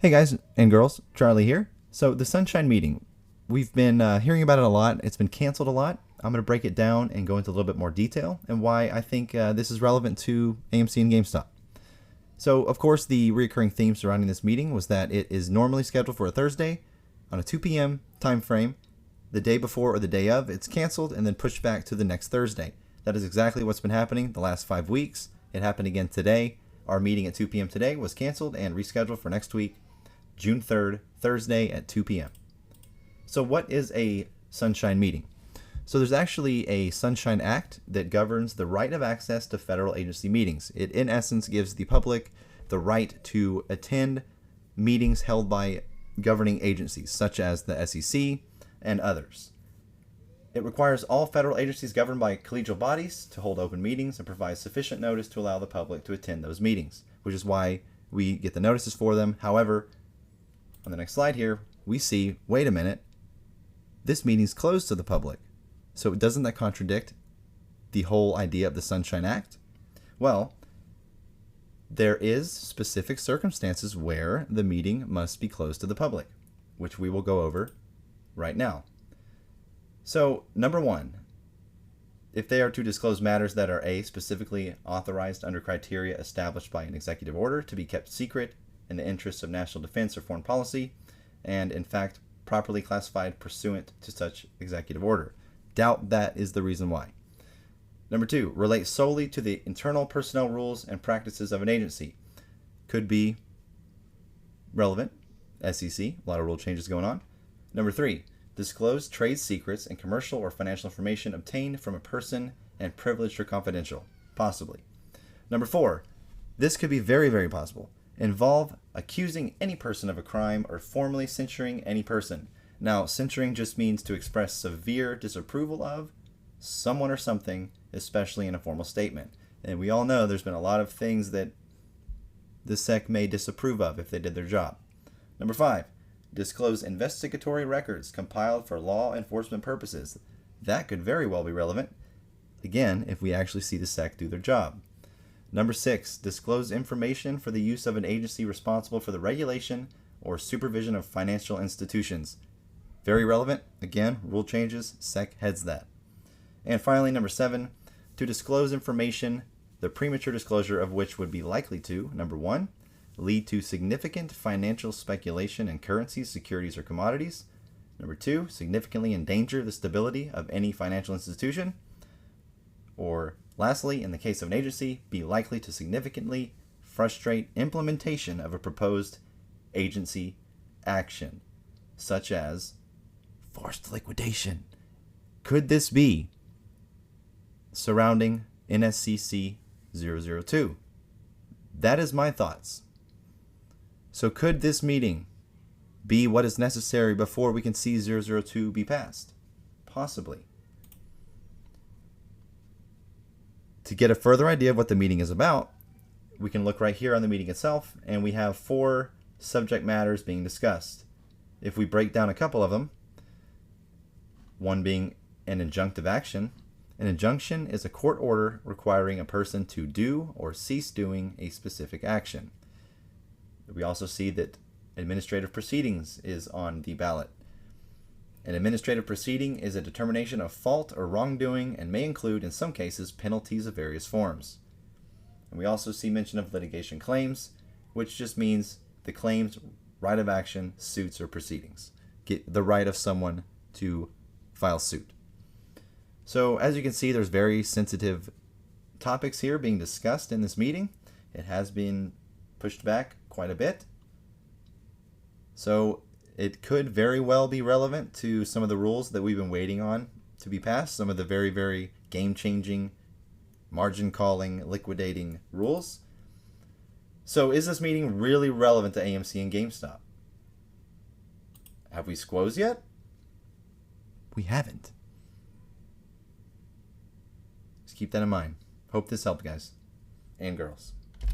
Hey guys and girls, Charlie here. So the Sunshine Meeting, we've been hearing about it a lot. It's been canceled a lot. I'm going to break it down and go into a little bit more detail and why I think this is relevant to AMC and GameStop. So of course the recurring theme surrounding this meeting was that it is normally scheduled for a Thursday on a 2 p.m. time frame. The day before or the day of, it's canceled and then pushed back to the next Thursday. That is exactly what's been happening the last 5 weeks. It happened again today. Our meeting at 2 p.m. today was canceled and rescheduled for next week, June 3rd, Thursday at 2 p.m. So what is a Sunshine Meeting? So there's actually a Sunshine Act that governs the right of access to federal agency meetings. It, in essence, gives the public the right to attend meetings held by governing agencies, such as the SEC and others. It requires all federal agencies governed by collegial bodies to hold open meetings and provide sufficient notice to allow the public to attend those meetings, which is why we get the notices for them. However, on the next slide here, we see, wait a minute, this meeting's closed to the public. So doesn't that contradict the whole idea of the Sunshine Act? Well, there is specific circumstances where the meeting must be closed to the public, which we will go over right now. So, number one, if they are to disclose matters that are A, specifically authorized under criteria established by an executive order to be kept secret in the interests of national defense or foreign policy, and in fact properly classified pursuant to such executive order. Doubt that is the reason why. Number two, relate solely to the internal personnel rules and practices of an agency. Could be relevant, SEC, a lot of rule changes going on. Number three, disclose trade secrets and commercial or financial information obtained from a person and privileged or confidential, possibly. Number four, this could be very, very possible. Involve accusing any person of a crime or formally censuring any person. Now, censuring just means to express severe disapproval of someone or something, especially in a formal statement. And we all know there's been a lot of things that the SEC may disapprove of if they did their job. Number five, disclose investigatory records compiled for law enforcement purposes. That could very well be relevant, again, if we actually see the SEC do their job. Number six, disclose information for the use of an agency responsible for the regulation or supervision of financial institutions. Very relevant. Again, rule changes, SEC heads that. And finally, number seven, to disclose information, the premature disclosure of which would be likely to, number one, lead to significant financial speculation in currencies, securities, or commodities. Number two, significantly endanger the stability of any financial institution. Or lastly, in the case of an agency, be likely to significantly frustrate implementation of a proposed agency action, such as forced liquidation. Could this be surrounding NSCC-002? That is my thoughts. So could this meeting be what is necessary before we can see 002 be passed? Possibly. To get a further idea of what the meeting is about, we can look right here on the meeting itself, and we have 4 subject matters being discussed. If we break down a couple of them, one being an injunctive action. An injunction is a court order requiring a person to do or cease doing a specific action. We also see that administrative proceedings is on the ballot. An administrative proceeding is a determination of fault or wrongdoing and may include, in some cases, penalties of various forms. And we also see mention of litigation claims, which just means the claims, right of action, suits, or proceedings. Get the right of someone to file suit. So as you can see, there's very sensitive topics here being discussed in this meeting. It has been pushed back quite a bit. So it could very well be relevant to some of the rules that we've been waiting on to be passed, some of the very, very game-changing, margin-calling, liquidating rules. So is this meeting really relevant to AMC and GameStop? Have we squoze yet? We haven't. Just keep that in mind. Hope this helped, guys and girls.